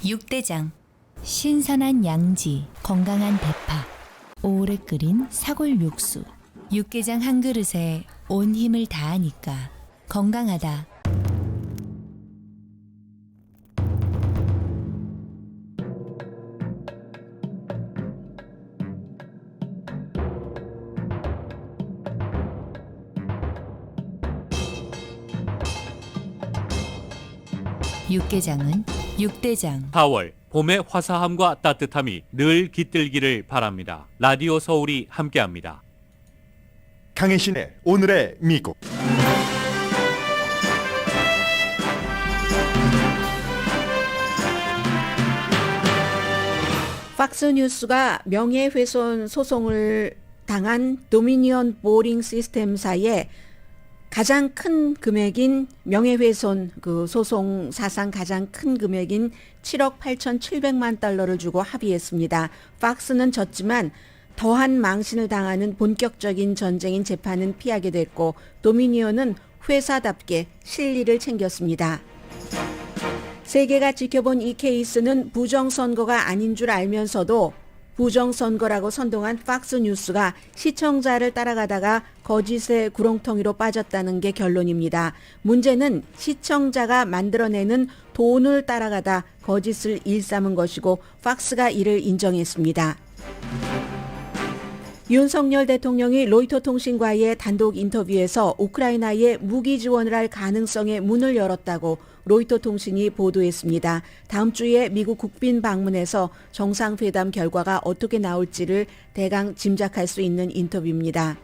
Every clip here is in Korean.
육대장. 신선한 양지, 건강한 대파, 오래 끓인 사골 육수. 육개장 한 그릇에 온 힘을 다하니까 건강하다. 육개장은 육대장. 4월 봄의 화사함과 따뜻함이 늘 깃들기를 바랍니다. 라디오 서울이 함께합니다. 강혜신의 오늘의 미국. 팍스뉴스가 명예훼손 소송을 당한 도미니언 보링 시스템사의 가장 큰 금액인 명예훼손 소송 사상 가장 큰 금액인 7억 8,700만 달러를 주고 합의했습니다. 팍스는 졌지만 더한 망신을 당하는 본격적인 전쟁인 재판은 피하게 됐고 도미니언은 회사답게 실리를 챙겼습니다. 세계가 지켜본 이 케이스는 부정선거가 아닌 줄 알면서도 부정선거라고 선동한 팍스뉴스가 시청자를 따라가다가 거짓의 구렁텅이로 빠졌다는 게 결론입니다. 문제는 시청자가 만들어내는 돈을 따라가다 거짓을 일삼은 것이고 팍스가 이를 인정했습니다. 윤석열 대통령이 로이터 통신과의 단독 인터뷰에서 우크라이나에 무기 지원을 할 가능성의 문을 열었다고 로이터 통신이 보도했습니다. 다음 주에 미국 국빈 방문에서 정상회담 결과가 어떻게 나올지를 대강 짐작할 수 있는 인터뷰입니다.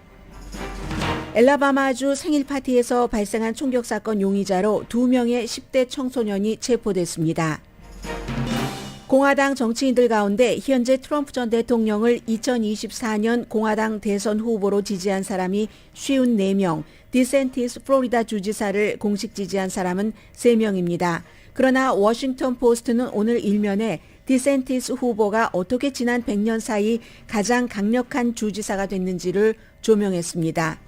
엘라바마주 생일 파티에서 발생한 총격 사건 용의자로 2명의 10대 청소년이 체포됐습니다. 공화당 정치인들 가운데 현재 트럼프 전 대통령을 2024년 공화당 대선 후보로 지지한 사람이 54명, 디센티스 플로리다 주지사를 공식 지지한 사람은 3명입니다. 그러나 워싱턴 포스트는 오늘 일면에 디센티스 후보가 어떻게 지난 100년 사이 가장 강력한 주지사가 됐는지를 조명했습니다.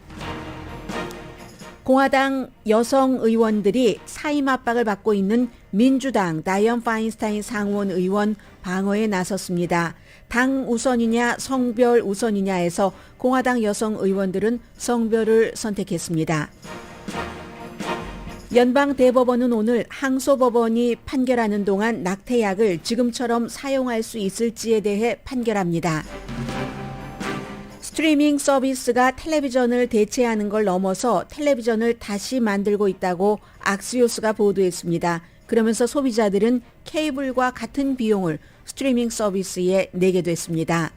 공화당 여성 의원들이 사임 압박을 받고 있는 민주당 다이언 파인스타인 상원 의원 방어에 나섰습니다. 당 우선이냐 성별 우선이냐에서 공화당 여성 의원들은 성별을 선택했습니다. 연방대법원은 오늘 항소법원이 판결하는 동안 낙태약을 지금처럼 사용할 수 있을지에 대해 판결합니다. 스트리밍 서비스가 텔레비전을 대체하는 걸 넘어서 텔레비전을 다시 만들고 있다고 악시오스가 보도했습니다. 그러면서 소비자들은 케이블과 같은 비용을 스트리밍 서비스에 내게 됐습니다.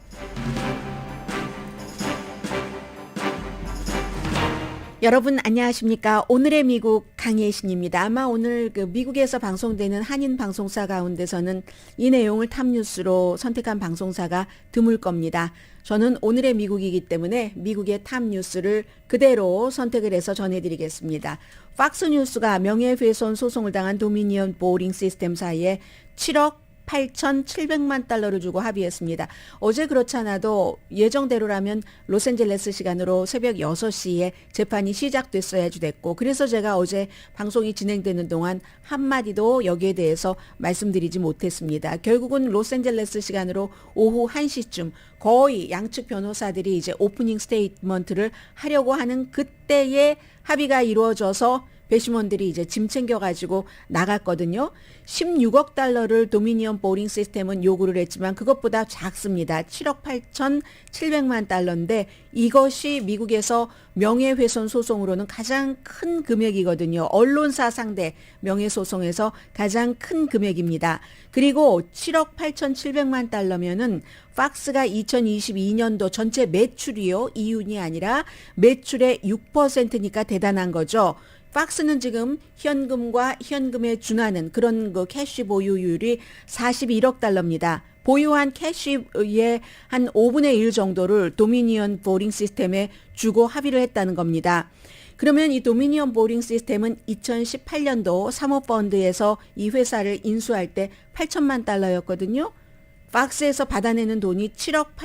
여러분 안녕하십니까? 오늘의 미국 강혜신입니다. 아마 오늘 미국에서 방송되는 한인 방송사 가운데서는 이 내용을 탑뉴스로 선택한 방송사가 드물 겁니다. 저는 오늘의 미국이기 때문에 미국의 탑뉴스를 그대로 선택을 해서 전해드리겠습니다. 팍스뉴스가 명예훼손 소송을 당한 도미니언 보링 시스템사에 7억 8,700만 달러를 주고 합의했습니다. 어제 그렇지 않아도 예정대로라면 로스앤젤레스 시간으로 새벽 6시에 재판이 시작됐어야지 됐고 그래서 제가 어제 방송이 진행되는 동안 한마디도 여기에 대해서 말씀드리지 못했습니다. 결국은 로스앤젤레스 시간으로 오후 1시쯤 거의 양측 변호사들이 이제 오프닝 스테이트먼트를 하려고 하는 그때에 합의가 이루어져서 배심원들이 이제 짐 챙겨가지고 나갔거든요. 16억 달러를 도미니언 보링 시스템은 요구를 했지만 그것보다 작습니다. 7억 8,700만 달러인데 이것이 미국에서 명예훼손 소송으로는 가장 큰 금액이거든요. 언론사 상대 명예소송에서 가장 큰 금액입니다. 그리고 7억 8,700만 달러면은 팍스가 2022년도 전체 매출이요. 이윤이 아니라 매출의 6%니까 대단한 거죠. 팍스는 지금 현금과 현금에 준하는 그런 캐시 보유율이 41억 달러입니다. 보유한 캐시의 한 5분의 1 정도를 도미니언 보링 시스템에 주고 합의를 했다는 겁니다. 그러면 이 도미니언 보링 시스템은 2018년도 사모펀드에서 이 회사를 인수할 때 8천만 달러였거든요. 팍스에서 받아내는 돈이 7억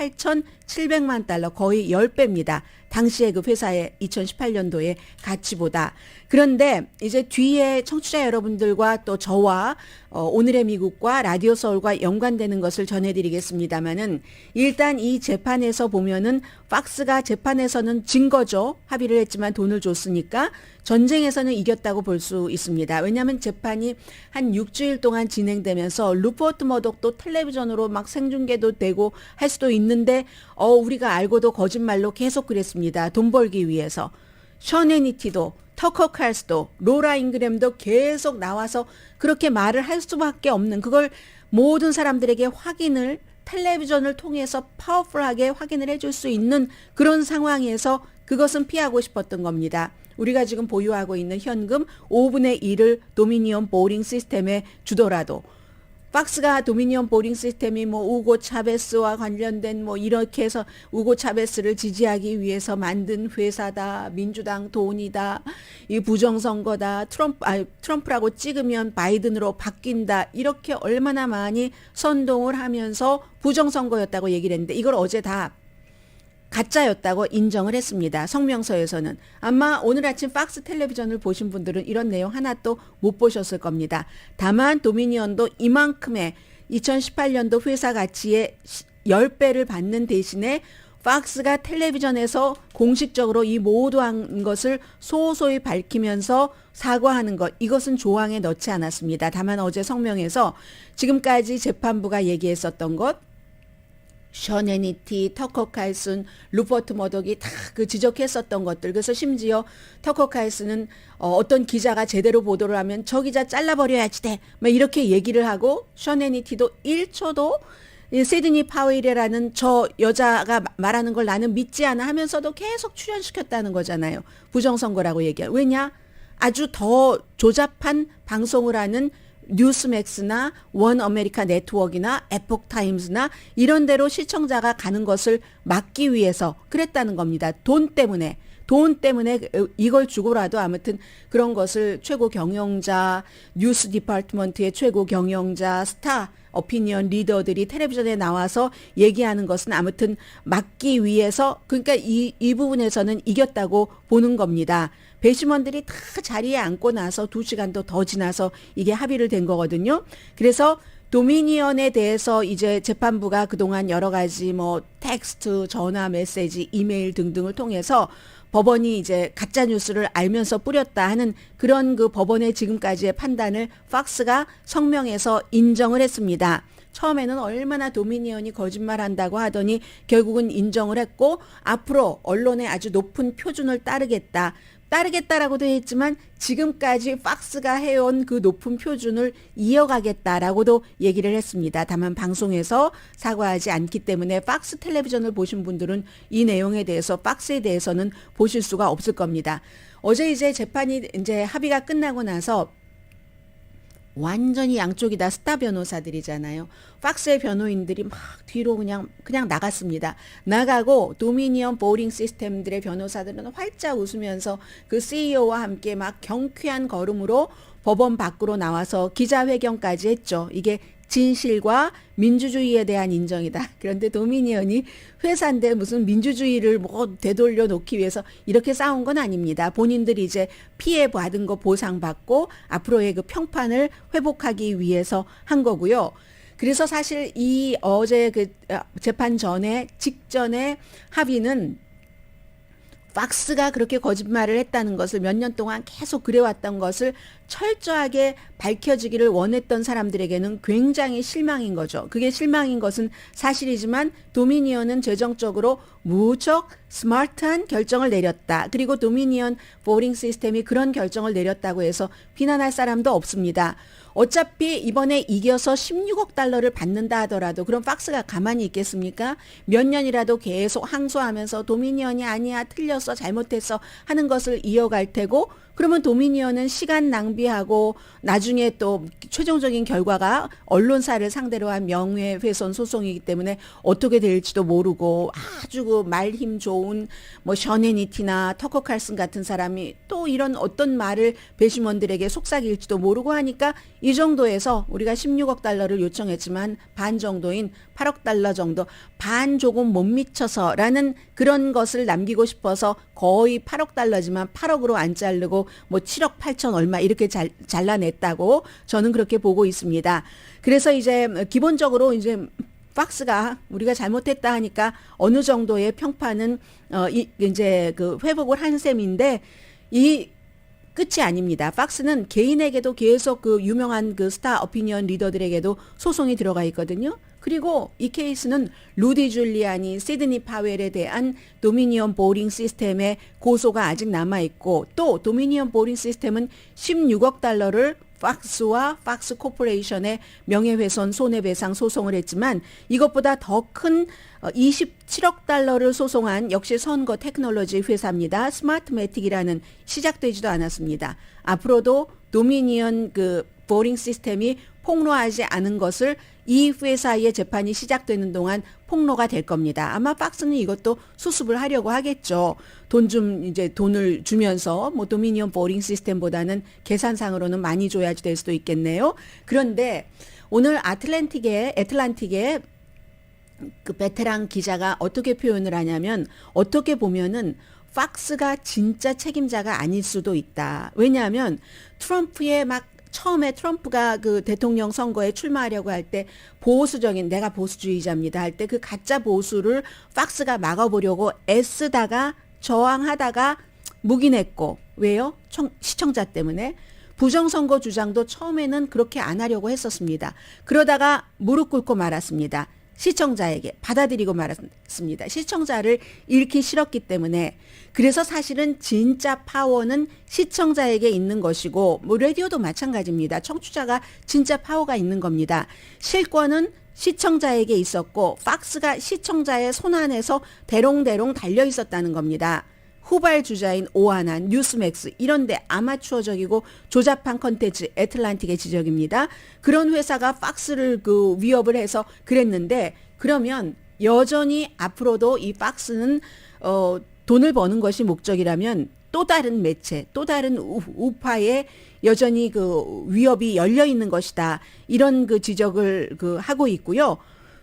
700만 달러, 거의 10배입니다. 당시에 그 회사의 2018년도의 가치보다. 그런데 이제 뒤에 청취자 여러분들과 또 저와 오늘의 미국과 라디오 서울과 연관되는 것을 전해드리겠습니다마는, 일단 이 재판에서 보면은 팍스가 재판에서는 진 거죠. 합의를 했지만 돈을 줬으니까. 전쟁에서는 이겼다고 볼 수 있습니다. 왜냐하면 재판이 한 6주일 동안 진행되면서 루퍼트 머독도 텔레비전으로 막 생중계도 되고 할 수도 있는데 우리가 알고도 거짓말로 계속 그랬습니다. 돈 벌기 위해서. 션 해니티도, 터커 칼스도, 로라 잉그램도 계속 나와서 그렇게 말을 할 수밖에 없는, 그걸 모든 사람들에게 확인을 텔레비전을 통해서 파워풀하게 확인을 해줄 수 있는 그런 상황에서 그것은 피하고 싶었던 겁니다. 우리가 지금 보유하고 있는 현금 5분의 1을 도미니언 보링 시스템에 주더라도, 팍스가 도미니언 보링 시스템이 뭐 우고 차베스와 관련된 뭐 이렇게 해서 우고 차베스를 지지하기 위해서 만든 회사다, 민주당 돈이다, 이 부정선거다, 트럼프라고 찍으면 바이든으로 바뀐다, 이렇게 얼마나 많이 선동을 하면서 부정선거였다고 얘기를 했는데, 이걸 어제 다 가짜였다고 인정을 했습니다. 성명서에서는. 아마 오늘 아침 팍스 텔레비전을 보신 분들은 이런 내용 하나도 못 보셨을 겁니다. 다만 도미니언도 이만큼의 2018년도 회사 가치의 10배를 받는 대신에 팍스가 텔레비전에서 공식적으로 이 모두한 것을 소소히 밝히면서 사과하는 것, 이것은 조항에 넣지 않았습니다. 다만 어제 성명에서 지금까지 재판부가 얘기했었던 것, 션 해니티, 터커 칼슨, 루퍼트 머독이 다 그 지적했었던 것들. 그래서 심지어 터커 칼슨은 어떤 기자가 제대로 보도를 하면 저 기자 잘라버려야지 돼, 막 이렇게 얘기를 하고, 션 해니티도 1초도 시드니 파웰이라는 저 여자가 말하는 걸 나는 믿지 않아 하면서도 계속 출연시켰다는 거잖아요. 부정선거라고 얘기할. 왜냐? 아주 더 조잡한 방송을 하는 뉴스맥스나 원 아메리카 네트워크나 에폭 타임스나 이런 데로 시청자가 가는 것을 막기 위해서 그랬다는 겁니다. 돈 때문에 이걸 주고라도 아무튼 그런 것을 최고 경영자, 뉴스 디파트먼트의 최고 경영자, 스타 오피니언 리더들이 텔레비전에 나와서 얘기하는 것은 아무튼 막기 위해서, 그러니까 이 부분에서는 이겼다고 보는 겁니다. 배심원들이 다 자리에 앉고 나서 2시간도 더 지나서 이게 합의를 된 거거든요. 그래서 도미니언에 대해서 이제 재판부가 그동안 여러 가지 뭐 텍스트, 전화, 메시지, 이메일 등등을 통해서 법원이 이제 가짜 뉴스를 알면서 뿌렸다 하는 그런 그 법원의 지금까지의 판단을 팍스가 성명에서 인정을 했습니다. 처음에는 얼마나 도미니언이 거짓말한다고 하더니 결국은 인정을 했고, 앞으로 언론의 아주 높은 표준을 따르겠다라고도 했지만 지금까지 팍스가 해온 그 높은 표준을 이어가겠다라고도 얘기를 했습니다. 다만 방송에서 사과하지 않기 때문에 팍스 텔레비전을 보신 분들은 이 내용에 대해서, 팍스에 대해서는 보실 수가 없을 겁니다. 어제 이제 재판이 이제 합의가 끝나고 나서 완전히 양쪽이 다 스타 변호사들이잖아요. 팍스의 변호인들이 막 뒤로 그냥 나갔습니다. 나가고 도미니언 보링 시스템들의 변호사들은 활짝 웃으면서 그 CEO와 함께 막 경쾌한 걸음으로 법원 밖으로 나와서 기자회견까지 했죠. 이게 진실과 민주주의에 대한 인정이다. 그런데 도미니언이 회사인데 무슨 민주주의를 뭐 되돌려 놓기 위해서 이렇게 싸운 건 아닙니다. 본인들이 이제 피해 받은 거 보상받고 앞으로의 그 평판을 회복하기 위해서 한 거고요. 그래서 사실 이 어제 그 재판 직전에 합의는 팍스가 그렇게 거짓말을 했다는 것을 몇 년 동안 계속 그래왔던 것을 철저하게 밝혀지기를 원했던 사람들에게는 굉장히 실망인 거죠. 그게 실망인 것은 사실이지만 도미니언은 재정적으로 무척 스마트한 결정을 내렸다. 그리고 도미니언 보링 시스템이 그런 결정을 내렸다고 해서 비난할 사람도 없습니다. 어차피 이번에 이겨서 16억 달러를 받는다 하더라도 그럼 팍스가 가만히 있겠습니까? 몇 년이라도 계속 항소하면서 도미니언이 아니야, 틀렸어, 잘못했어 하는 것을 이어갈 테고, 그러면 도미니언은 시간 낭비하고 나중에 또 최종적인 결과가 언론사를 상대로 한 명예훼손 소송이기 때문에 어떻게 될지도 모르고 아주 그 말힘 좋은 뭐 셔네니티나 터커 칼슨 같은 사람이 또 이런 어떤 말을 배심원들에게 속삭일지도 모르고 하니까 이 정도에서 우리가 16억 달러를 요청했지만 반 정도인 8억 달러 정도, 반 조금 못 미쳐서라는 그런 것을 남기고 싶어서 거의 8억 달러지만 8억으로 안 자르고 뭐 7억 8천 얼마 이렇게 잘라냈다고 저는 그렇게 보고 있습니다. 그래서 이제 기본적으로 이제 팍스가 우리가 잘못했다 하니까 어느 정도의 평판은 이제 그 회복을 한 셈인데 이 끝이 아닙니다. 팍스는 개인에게도 계속 그 유명한 그 스타 오피니언 리더들에게도 소송이 들어가 있거든요. 그리고 이 케이스는 루디 줄리아니, 시드니 파웰에 대한 도미니언 보링 시스템의 고소가 아직 남아있고 또 도미니언 보링 시스템은 16억 달러를 팍스와 팍스 코퍼레이션의 명예훼손 손해배상 소송을 했지만 이것보다 더 큰 27억 달러를 소송한 역시 선거 테크놀로지 회사입니다. 스마트매틱이라는 시작되지도 않았습니다. 앞으로도 도미니언 그 보링 시스템이 폭로하지 않은 것을 이 회사의 재판이 시작되는 동안 폭로가 될 겁니다. 아마 팍스는 이것도 수습을 하려고 하겠죠. 돈을 주면서 뭐 도미니언 보링 시스템보다는 계산상으로는 많이 줘야지 될 수도 있겠네요. 그런데 오늘 애틀란틱의 그 베테랑 기자가 어떻게 표현을 하냐면 어떻게 보면은 팍스가 진짜 책임자가 아닐 수도 있다. 왜냐하면 트럼프의 막 처음에 트럼프가 그 대통령 선거에 출마하려고 할 때 보수적인 내가 보수주의자입니다 할 때 그 가짜 보수를 팍스가 막아보려고 애쓰다가 저항하다가 묵인했고 왜요? 시청자 때문에 부정선거 주장도 처음에는 그렇게 안 하려고 했었습니다. 그러다가 무릎 꿇고 말았습니다. 시청자에게 받아들이고 말았습니다. 시청자를 잃기 싫었기 때문에. 그래서 사실은 진짜 파워는 시청자에게 있는 것이고 뭐 라디오도 마찬가지입니다. 청취자가 진짜 파워가 있는 겁니다. 실권은 시청자에게 있었고 팍스가 시청자의 손안에서 대롱대롱 달려 있었다는 겁니다. 후발주자인 오하나, 뉴스맥스 이런데 아마추어적이고 조잡한 컨텐츠 애틀란틱의 지적입니다. 그런 회사가 팍스를 그 위협을 해서 그랬는데 그러면 여전히 앞으로도 이 팍스는 돈을 버는 것이 목적이라면 또 다른 매체, 또 다른 우파에 여전히 그 위협이 열려 있는 것이다. 이런 그 지적을 그 하고 있고요.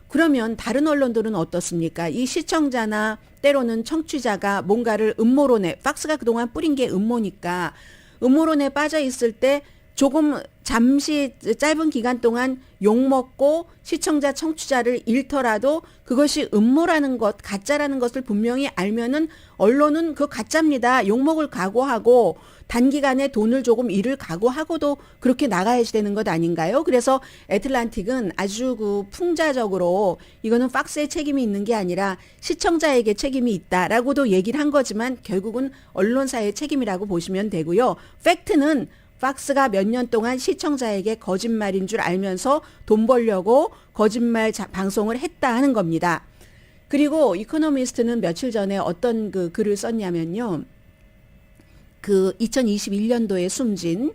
그러면 다른 언론들은 어떻습니까? 이 시청자나 때로는 청취자가 뭔가를 음모론에 팍스가 그동안 뿌린 게 음모니까 음모론에 빠져 있을 때 조금 잠시 짧은 기간 동안 욕먹고 시청자 청취자를 잃더라도 그것이 음모라는 것, 가짜라는 것을 분명히 알면은 언론은 그 가짜입니다. 욕먹을 각오하고 단기간에 돈을 조금 잃을 각오하고도 그렇게 나가야지 되는 것 아닌가요? 그래서 애틀란틱은 아주 그 풍자적으로 이거는 팍스의 책임이 있는 게 아니라 시청자에게 책임이 있다라고도 얘기를 한 거지만 결국은 언론사의 책임이라고 보시면 되고요. 팩트는 팍스가 몇 년 동안 시청자에게 거짓말인 줄 알면서 돈 벌려고 거짓말 방송을 했다 하는 겁니다. 그리고 이코노미스트는 며칠 전에 어떤 그 글을 썼냐면요. 그 2021년도에 숨진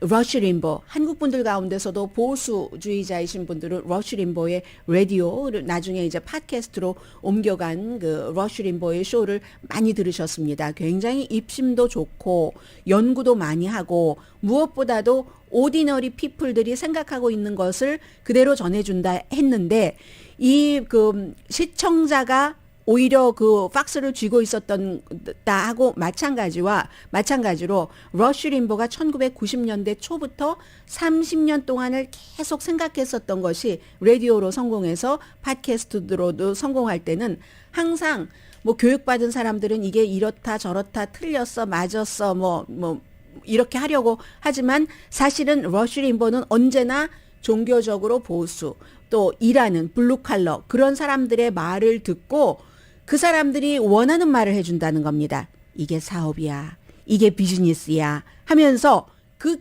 러쉬 림보, 한국 분들 가운데서도 보수주의자이신 분들은 러쉬 림보의 라디오를 나중에 이제 팟캐스트로 옮겨간 그 러쉬 림보의 쇼를 많이 들으셨습니다. 굉장히 입심도 좋고 연구도 많이 하고 무엇보다도 오디너리 피플들이 생각하고 있는 것을 그대로 전해준다 했는데 이 그 시청자가 오히려 그 팍스를 쥐고 있었던 다하고 마찬가지로 러쉬 림보가 1990년대 초부터 30년 동안을 계속 생각했었던 것이 라디오로 성공해서 팟캐스트로도 성공할 때는 항상 뭐 교육받은 사람들은 이게 이렇다 저렇다 틀렸어 맞았어 뭐 이렇게 하려고 하지만 사실은 러쉬 림보는 언제나 종교적으로 보수 또 일하는 블루칼러 그런 사람들의 말을 듣고 그 사람들이 원하는 말을 해준다는 겁니다. 이게 사업이야. 이게 비즈니스야. 하면서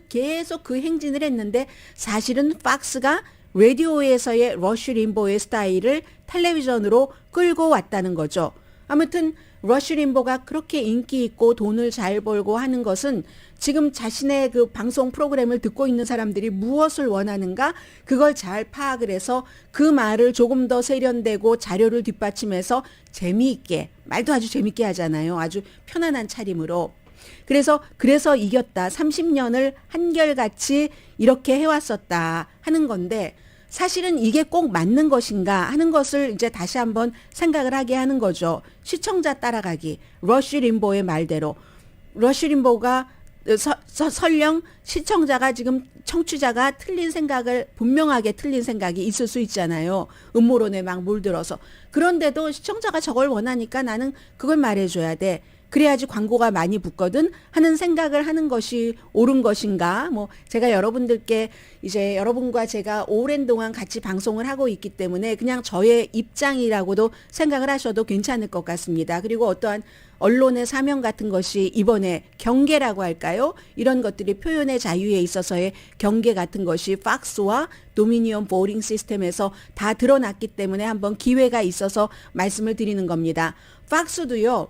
계속 그 행진을 했는데 사실은 팍스가 라디오에서의 러쉬 림보의 스타일을 텔레비전으로 끌고 왔다는 거죠. 아무튼 러쉬 림보가 그렇게 인기 있고 돈을 잘 벌고 하는 것은 지금 자신의 그 방송 프로그램을 듣고 있는 사람들이 무엇을 원하는가 그걸 잘 파악을 해서 그 말을 조금 더 세련되고 자료를 뒷받침해서 재미있게 말도 아주 재미있게 하잖아요. 아주 편안한 차림으로. 그래서 이겼다. 30년을 한결같이 이렇게 해왔었다 하는 건데 사실은 이게 꼭 맞는 것인가 하는 것을 이제 다시 한번 생각을 하게 하는 거죠. 시청자 따라가기. 러쉬 림보의 말대로. 러쉬 림보가 설령 시청자가 지금 청취자가 분명하게 틀린 생각이 있을 수 있잖아요. 음모론에 막 물들어서. 그런데도 시청자가 저걸 원하니까 나는 그걸 말해줘야 돼. 그래야지 광고가 많이 붙거든 하는 생각을 하는 것이 옳은 것인가? 뭐 제가 여러분들께 이제 여러분과 제가 오랜 동안 같이 방송을 하고 있기 때문에 그냥 저의 입장이라고도 생각을 하셔도 괜찮을 것 같습니다. 그리고 어떠한 언론의 사명 같은 것이 이번에 경계라고 할까요? 이런 것들이 표현의 자유에 있어서의 경계 같은 것이 팍스와 도미니언 보링 시스템에서 다 드러났기 때문에 한번 기회가 있어서 말씀을 드리는 겁니다. 팍스도요.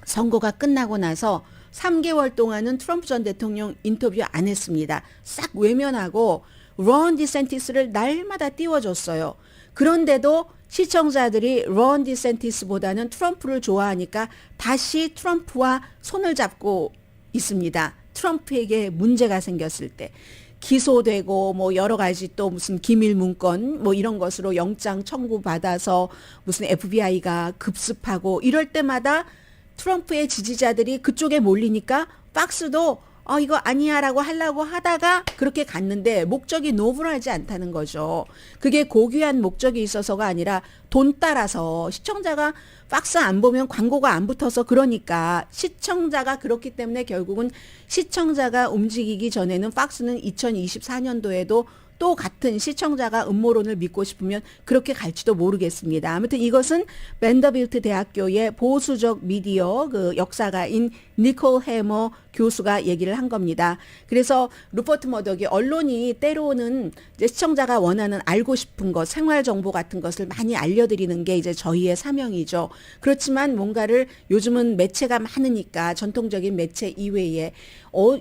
선거가 끝나고 나서 3개월 동안은 트럼프 전 대통령 인터뷰 안 했습니다. 싹 외면하고 론 디센티스를 날마다 띄워줬어요. 그런데도 시청자들이 론 디센티스보다는 트럼프를 좋아하니까 다시 트럼프와 손을 잡고 있습니다. 트럼프에게 문제가 생겼을 때. 기소되고 뭐 여러 가지 또 무슨 기밀 문건 뭐 이런 것으로 영장 청구 받아서 무슨 FBI가 급습하고 이럴 때마다 트럼프의 지지자들이 그쪽에 몰리니까 팍스도 이거 아니야라고 하려고 하다가 그렇게 갔는데 목적이 노블하지 않다는 거죠. 그게 고귀한 목적이 있어서가 아니라 돈 따라서 시청자가 팍스 안 보면 광고가 안 붙어서 그러니까 시청자가 그렇기 때문에 결국은 시청자가 움직이기 전에는 팍스는 2024년도에도 또 같은 시청자가 음모론을 믿고 싶으면 그렇게 갈지도 모르겠습니다. 아무튼 이것은 밴더빌트 대학교의 보수적 미디어 그 역사가인 니콜 해머 교수가 얘기를 한 겁니다. 그래서 루퍼트 머덕이 언론이 때로는 이제 시청자가 원하는 알고 싶은 것, 생활 정보 같은 것을 많이 알려드리는 게 이제 저희의 사명이죠. 그렇지만 뭔가를 요즘은 매체가 많으니까 전통적인 매체 이외에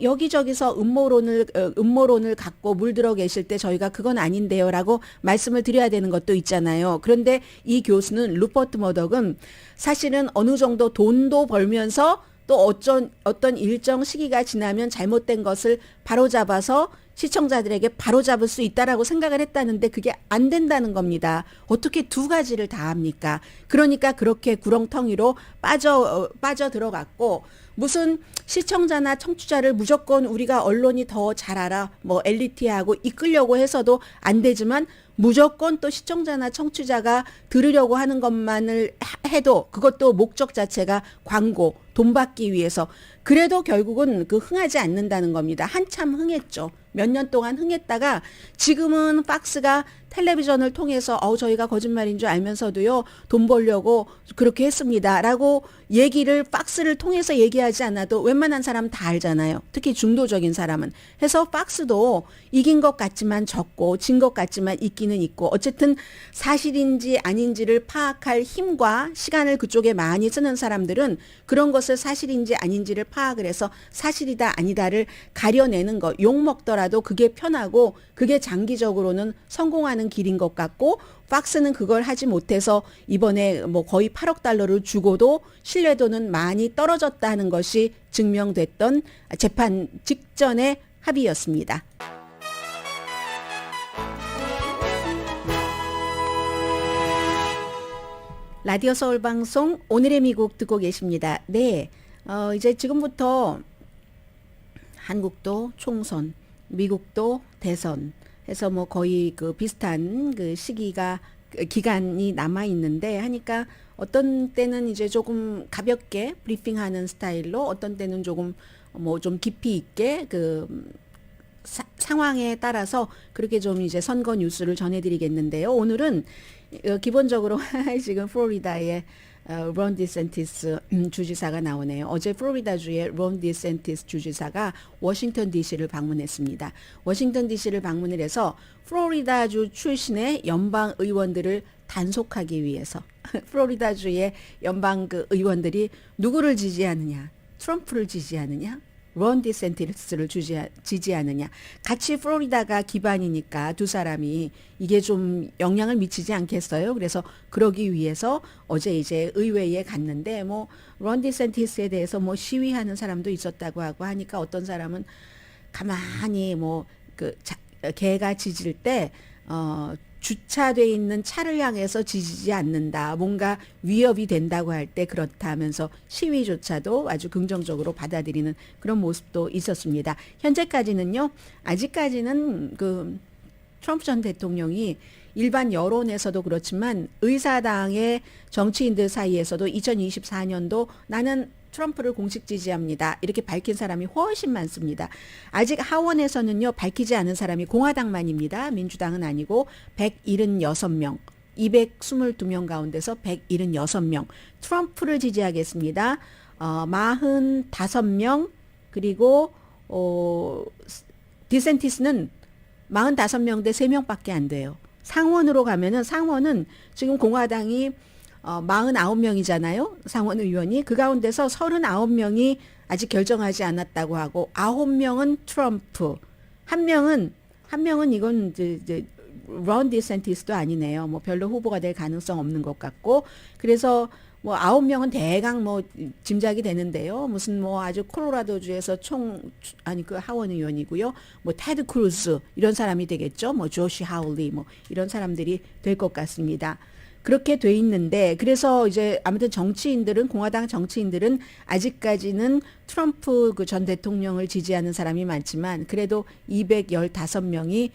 여기저기서 음모론을 갖고 물들어 계실 때 저희가 그건 아닌데요라고 말씀을 드려야 되는 것도 있잖아요. 그런데 이 교수는 루퍼트 머덕은 사실은 어느 정도 돈도 벌면서 또 어떤 일정 시기가 지나면 잘못된 것을 바로잡아서 시청자들에게 바로잡을 수 있다라고 생각을 했다는데 그게 안 된다는 겁니다. 어떻게 두 가지를 다 합니까? 그러니까 그렇게 구렁텅이로 빠져 들어갔고 무슨 시청자나 청취자를 무조건 우리가 언론이 더 잘 알아 뭐 엘리트하고 이끌려고 해서도 안 되지만 무조건 또 시청자나 청취자가 들으려고 하는 것만을 해도 그것도 목적 자체가 광고, 돈 받기 위해서 그래도 결국은 흥하지 않는다는 겁니다. 한참 흥했죠. 몇 년 동안 흥했다가 지금은 팍스가 텔레비전을 통해서 저희가 거짓말인 줄 알면서도요 돈 벌려고 그렇게 했습니다 라고 얘기를 팍스를 통해서 얘기하지 않아도 웬만한 사람 다 알잖아요. 특히 중도적인 사람은. 해서 팍스도 이긴 것 같지만 졌고 진 것 같지만 있기는 있고 어쨌든 사실인지 아닌지를 파악할 힘과 시간을 그쪽에 많이 쓰는 사람들은 그런 것을 사실인지 아닌지를 파악을 해서 사실이다 아니다를 가려내는 것. 욕먹더라도 그게 편하고 그게 장기적으로는 성공하는 길인 것 같고 팍스는 그걸 하지 못해서 이번에 뭐 거의 8억 달러를 주고도 신뢰도는 많이 떨어졌다는 것이 증명됐던 재판 직전의 합의였습니다. 라디오 서울 방송 오늘의 미국 듣고 계십니다. 네, 이제 지금부터 한국도 총선, 미국도 대선 해서 뭐 거의 비슷한 기간이 남아 있는데 하니까 어떤 때는 이제 조금 가볍게 브리핑하는 스타일로 어떤 때는 조금 좀 깊이 있게 상황에 따라서 그렇게 좀 이제 선거 뉴스를 전해드리겠는데요. 오늘은 기본적으로 지금 플로리다에 론 디센티스 주지사가 나오네요. 어제 플로리다주의 론 디센티스 주지사가 워싱턴 DC를 방문했습니다. 워싱턴 DC를 방문을 해서 플로리다주 출신의 연방 의원들을 단속하기 위해서 플로리다주의 연방 그 의원들이 누구를 지지하느냐? 트럼프를 지지하느냐? 론 디센티스를 지지하느냐. 같이 플로리다가 기반이니까 두 사람이 이게 좀 영향을 미치지 않겠어요. 그래서 그러기 위해서 어제 이제 의회에 갔는데 뭐 론 디센티스에 대해서 뭐 시위하는 사람도 있었다고 하고 하니까 어떤 사람은 가만히 뭐 그 개가 짖을 때 주차돼 있는 차를 향해서 짖지 않는다. 뭔가 위협이 된다고 할 때 그렇다 하면서 시위조차도 아주 긍정적으로 받아들이는 그런 모습도 있었습니다. 현재까지는요. 아직까지는 그 트럼프 전 대통령이 일반 여론에서도 그렇지만 의사당의 정치인들 사이에서도 2024년도 나는 트럼프를 공식 지지합니다. 이렇게 밝힌 사람이 훨씬 많습니다. 아직 하원에서는요. 밝히지 않은 사람이 공화당만입니다. 민주당은 아니고 176명. 222명 가운데서 176명. 트럼프를 지지하겠습니다. 45명. 그리고 디센티스는 45명 대 3명밖에 안 돼요. 상원으로 가면은 상원은 지금 공화당이 49명이잖아요. 상원 의원이. 그 가운데서 39명이 아직 결정하지 않았다고 하고 9명은 트럼프. 한 명은 이건 이제 론 디센티스도 아니네요. 뭐 별로 후보가 될 가능성 없는 것 같고. 그래서 뭐 9명은 대강 뭐 짐작이 되는데요. 무슨 뭐 아주 콜로라도주에서 그 하원 의원이고요. 뭐 테드 크루즈 이런 사람이 되겠죠. 뭐 조시 하울리 뭐 이런 사람들이 될 것 같습니다. 그렇게 돼 있는데 그래서 이제 아무튼 공화당 정치인들은 아직까지는 트럼프 그 전 대통령을 지지하는 사람이 많지만 그래도 215명이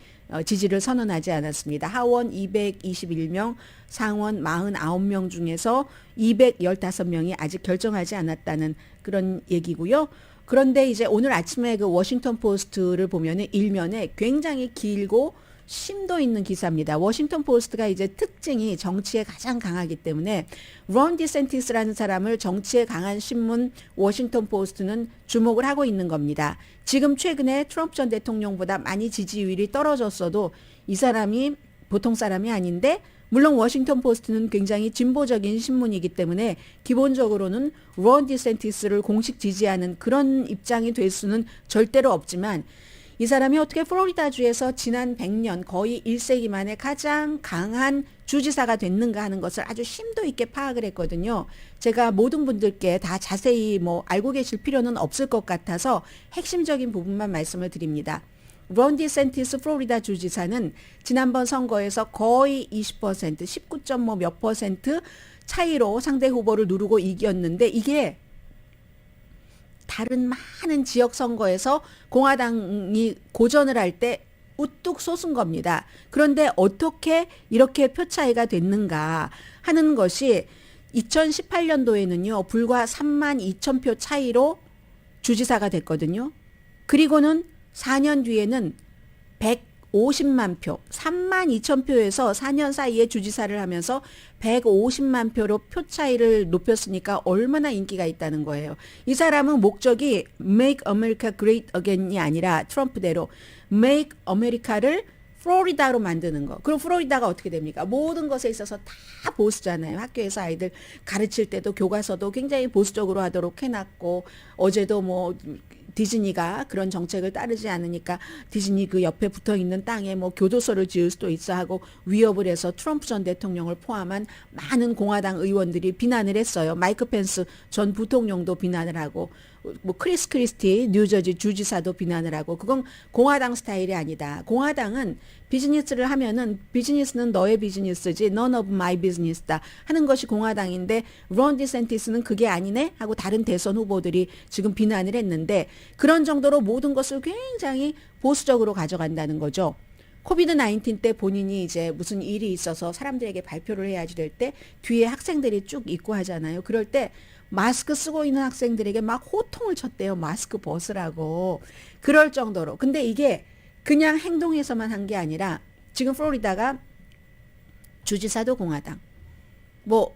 지지를 선언하지 않았습니다. 하원 221명, 상원 49명 중에서 215명이 아직 결정하지 않았다는 그런 얘기고요. 그런데 이제 오늘 아침에 그 워싱턴 포스트를 보면은 일면에 굉장히 길고 심도 있는 기사입니다. 워싱턴 포스트가 이제 특징이 정치에 가장 강하기 때문에 론 디센티스라는 사람을 정치에 강한 신문 워싱턴 포스트는 주목을 하고 있는 겁니다. 지금 최근에 트럼프 전 대통령보다 많이 지지율이 떨어졌어도 이 사람이 보통 사람이 아닌데 물론 워싱턴 포스트는 굉장히 진보적인 신문이기 때문에 기본적으로는 론 디센티스를 공식 지지하는 그런 입장이 될 수는 절대로 없지만 이 사람이 어떻게 플로리다주에서 지난 100년 거의 1세기 만에 가장 강한 주지사가 됐는가 하는 것을 아주 심도 있게 파악을 했거든요. 제가 모든 분들께 다 자세히 뭐 알고 계실 필요는 없을 것 같아서 핵심적인 부분만 말씀을 드립니다. 론 디센티스 플로리다 주지사는 지난번 선거에서 거의 20%, 19. 몇 퍼센트 차이로 상대 후보를 누르고 이겼는데 이게 다른 많은 지역 선거에서 공화당이 고전을 할 때 우뚝 솟은 겁니다. 그런데 어떻게 이렇게 표 차이가 됐는가 하는 것이 2018년도에는요. 불과 32,000표 차이로 주지사가 됐거든요. 그리고는 4년 뒤에는 150만 표, 32,000표에서 4년 사이에 주지사를 하면서 150만 표로 표 차이를 높였으니까 얼마나 인기가 있다는 거예요. 이 사람은 목적이 Make America Great Again이 아니라 트럼프대로 Make America를 플로리다로 만드는 거. 그럼 플로리다가 어떻게 됩니까? 모든 것에 있어서 다 보수잖아요. 학교에서 아이들 가르칠 때도 교과서도 굉장히 보수적으로 하도록 해놨고 어제도 뭐 디즈니가 그런 정책을 따르지 않으니까 디즈니 그 옆에 붙어 있는 땅에 뭐 교도소를 지을 수도 있어 하고 위협을 해서 트럼프 전 대통령을 포함한 많은 공화당 의원들이 비난을 했어요. 마이크 펜스 전 부통령도 비난을 하고 뭐 크리스 크리스티 뉴저지 주지사도 비난을 하고 그건 공화당 스타일이 아니다. 공화당은 비즈니스를 하면은 비즈니스는 너의 비즈니스지 none of my business다 하는 것이 공화당인데 론 디센티스는 그게 아니네 하고 다른 대선 후보들이 지금 비난을 했는데 그런 정도로 모든 것을 굉장히 보수적으로 가져간다는 거죠. 코비드 19 때 본인이 이제 무슨 일이 있어서 사람들에게 발표를 해야지 될 때 뒤에 학생들이 쭉 있고 하잖아요. 그럴 때 마스크 쓰고 있는 학생들에게 막 호통을 쳤대요. 마스크 벗으라고. 그럴 정도로. 근데 이게 그냥 행동에서만 한 게 아니라 지금 플로리다가 주지사도 공화당, 뭐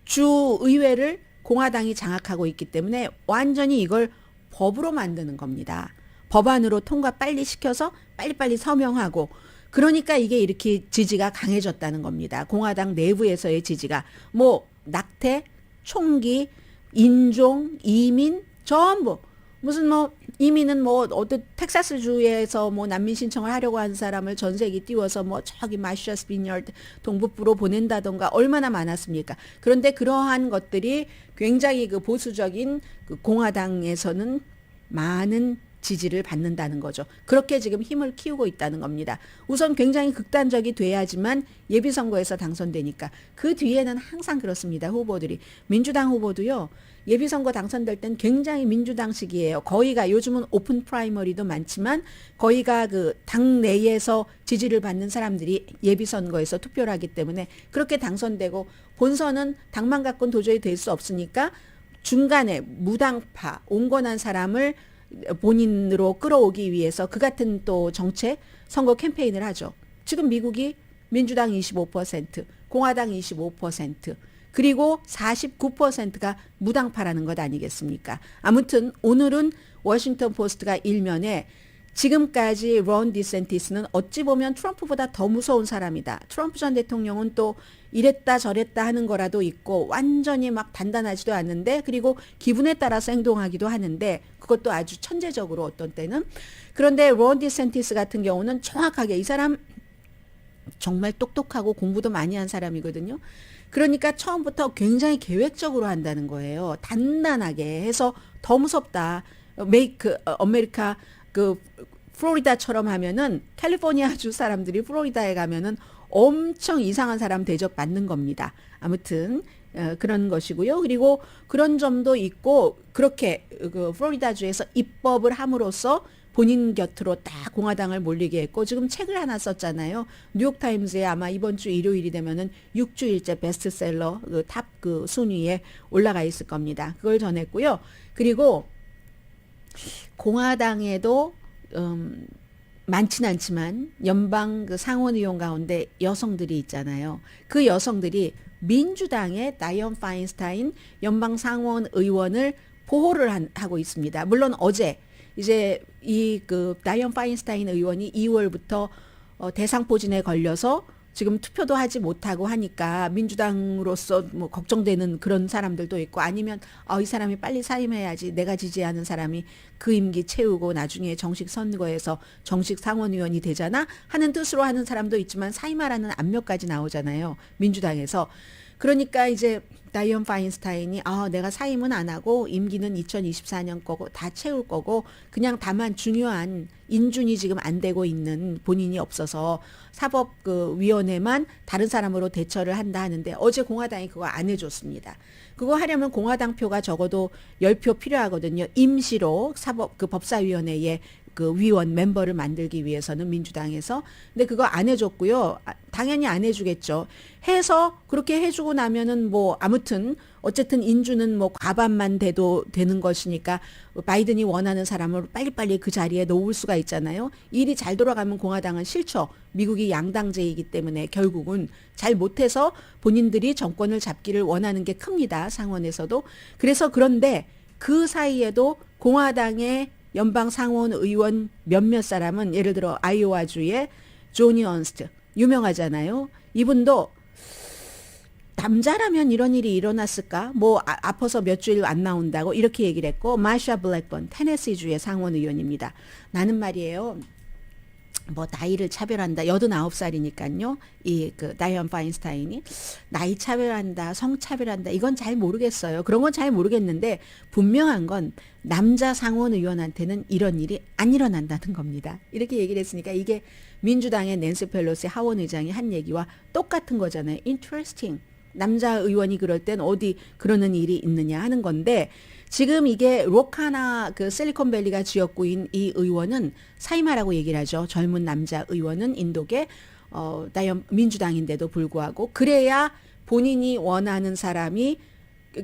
주 의회를 공화당이 장악하고 있기 때문에 완전히 이걸 법으로 만드는 겁니다. 법안으로 통과 빨리 시켜서 빨리빨리 서명하고 그러니까 이게 이렇게 지지가 강해졌다는 겁니다. 공화당 내부에서의 지지가 뭐 낙태, 총기, 인종, 이민 전부 무슨 뭐 이민은 뭐 어떤 텍사스 주에서 뭐 난민 신청을 하려고 하는 사람을 전세기 띄워서 뭐 저기 마셔스 비니어드 동북부로 보낸다던가 얼마나 많았습니까? 그런데 그러한 것들이 굉장히 그 보수적인 그 공화당에서는 많은 지지를 받는다는 거죠. 그렇게 지금 힘을 키우고 있다는 겁니다. 우선 굉장히 극단적이 돼야지만 예비선거에서 당선되니까 그 뒤에는 항상 그렇습니다. 후보들이. 민주당 후보도요. 예비선거 당선될 땐 굉장히 민주당식이에요. 거의가 요즘은 오픈 프라이머리도 많지만 거의가 그 당 내에서 지지를 받는 사람들이 예비선거에서 투표를 하기 때문에 그렇게 당선되고 본선은 당만 갖고는 도저히 될 수 없으니까 중간에 무당파, 온건한 사람을 본인으로 끌어오기 위해서 그 같은 또 정책, 선거 캠페인을 하죠. 지금 미국이 민주당 25%, 공화당 25%, 그리고 49%가 무당파라는 것 아니겠습니까? 아무튼 오늘은 워싱턴 포스트가 일면에 지금까지 론 디센티스는 어찌 보면 트럼프보다 더 무서운 사람이다. 트럼프 전 대통령은 또 이랬다 저랬다 하는 거라도 있고 완전히 막 단단하지도 않는데 그리고 기분에 따라서 행동하기도 하는데 그것도 아주 천재적으로 어떤 때는 그런데 론 디센티스 같은 경우는 정확하게 이 사람 정말 똑똑하고 공부도 많이 한 사람이거든요. 그러니까 처음부터 굉장히 계획적으로 한다는 거예요. 단단하게 해서 더 무섭다. 메이크 아메리카 그 플로리다처럼 하면은 캘리포니아주 사람들이 플로리다에 가면은 엄청 이상한 사람 대접받는 겁니다. 아무튼 그런 것이고요. 그리고 그런 점도 있고 그렇게 그 플로리다주에서 입법을 함으로써 본인 곁으로 딱 공화당을 몰리게 했고 지금 책을 하나 썼잖아요. 뉴욕타임즈에 아마 이번 주 일요일이 되면은 6주일째 베스트셀러 그 탑 그 순위에 올라가 있을 겁니다. 그걸 전했고요. 그리고 공화당에도 많진 않지만 연방 그 상원 의원 가운데 여성들이 있잖아요. 그 여성들이 민주당의 다이언 파인스타인 연방 상원 의원을 보호를 하고 있습니다. 물론 어제 이제 이 그 다이언 파인스타인 의원이 2월부터 대상포진에 걸려서 지금 투표도 하지 못하고 하니까 민주당으로서 뭐 걱정되는 그런 사람들도 있고 아니면 이 사람이 빨리 사임해야지 내가 지지하는 사람이 그 임기 채우고 나중에 정식 선거에서 정식 상원의원이 되잖아 하는 뜻으로 하는 사람도 있지만 사임하라는 압력까지 나오잖아요. 민주당에서. 그러니까 이제 다이언 파인스타인이 내가 사임은 안 하고 임기는 2024년 거고 다 채울 거고 그냥 다만 중요한 인준이 지금 안 되고 있는 본인이 없어서 사법 그 위원회만 다른 사람으로 대처를 한다 하는데 어제 공화당이 그거 안 해줬습니다. 그거 하려면 공화당 표가 적어도 10표 필요하거든요. 임시로 사법 그 법사위원회에 그 위원 멤버를 만들기 위해서는 민주당에서. 근데 그거 안 해줬고요. 당연히 안 해주겠죠. 해서 그렇게 해주고 나면은 뭐 아무튼 어쨌든 인주는 뭐 과반만 돼도 되는 것이니까 바이든이 원하는 사람을 빨리빨리 그 자리에 놓을 수가 있잖아요. 일이 잘 돌아가면 공화당은 싫죠. 미국이 양당제이기 때문에 결국은 잘 못해서 본인들이 정권을 잡기를 원하는 게 큽니다. 상원에서도. 그래서 그런데 그 사이에도 공화당의 연방 상원 의원 몇몇 사람은 예를 들어 아이오와주의 조니 언스트 유명하잖아요. 이분도 남자라면 이런 일이 일어났을까? 뭐 아파서 몇 주일 안 나온다고 이렇게 얘기를 했고 마샤 블랙번 테네시주의 상원 의원입니다. 나는 말이에요. 뭐 나이를 차별한다. 89살이니까요. 이 그 다이언 파인스타인이 나이 차별한다, 성 차별한다. 이건 잘 모르겠어요. 그런 건 잘 모르겠는데 분명한 건 남자 상원 의원한테는 이런 일이 안 일어난다는 겁니다. 이렇게 얘기를 했으니까 이게 민주당의 낸시 펠로시 하원 의장이 한 얘기와 똑같은 거잖아요. Interesting. 남자 의원이 그럴 땐 어디 그러는 일이 있느냐 하는 건데 지금 이게 로카나 그 실리콘밸리가 지역구인 이 의원은 사임하라고 얘기를 하죠. 젊은 남자 의원은 인도계 다이언 민주당인데도 불구하고 그래야 본인이 원하는 사람이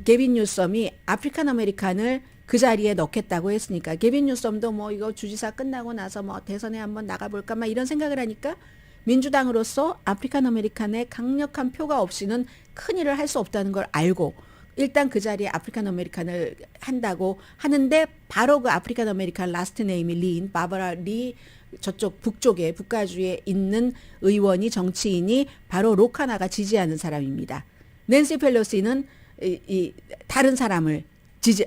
게빈 뉴섬이 아프리칸 아메리칸을 그 자리에 넣겠다고 했으니까 게빈 뉴섬도 뭐 이거 주지사 끝나고 나서 뭐 대선에 한번 나가볼까 막 이런 생각을 하니까 민주당으로서 아프리칸 아메리칸의 강력한 표가 없이는 큰 일을 할 수 없다는 걸 알고 일단 그 자리에 아프리칸 아메리칸을 한다고 하는데 바로 그 아프리칸 아메리칸 라스트 네임이 리인 바바라 리 저쪽 북쪽에 북가주에 있는 의원이 정치인이 바로 로카나가 지지하는 사람입니다. 낸시 펠로시는 이 다른 사람을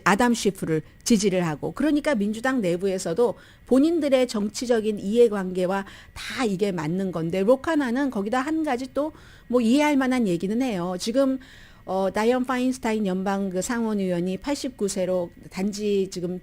아담 쉬프를 지지를 하고 그러니까 민주당 내부에서도 본인들의 정치적인 이해관계와 다 이게 맞는 건데 로카나는 거기다 한 가지 또 뭐 이해할 만한 얘기는 해요. 지금 다이언 파인스타인 연방 그 상원 의원이 89세로 단지 지금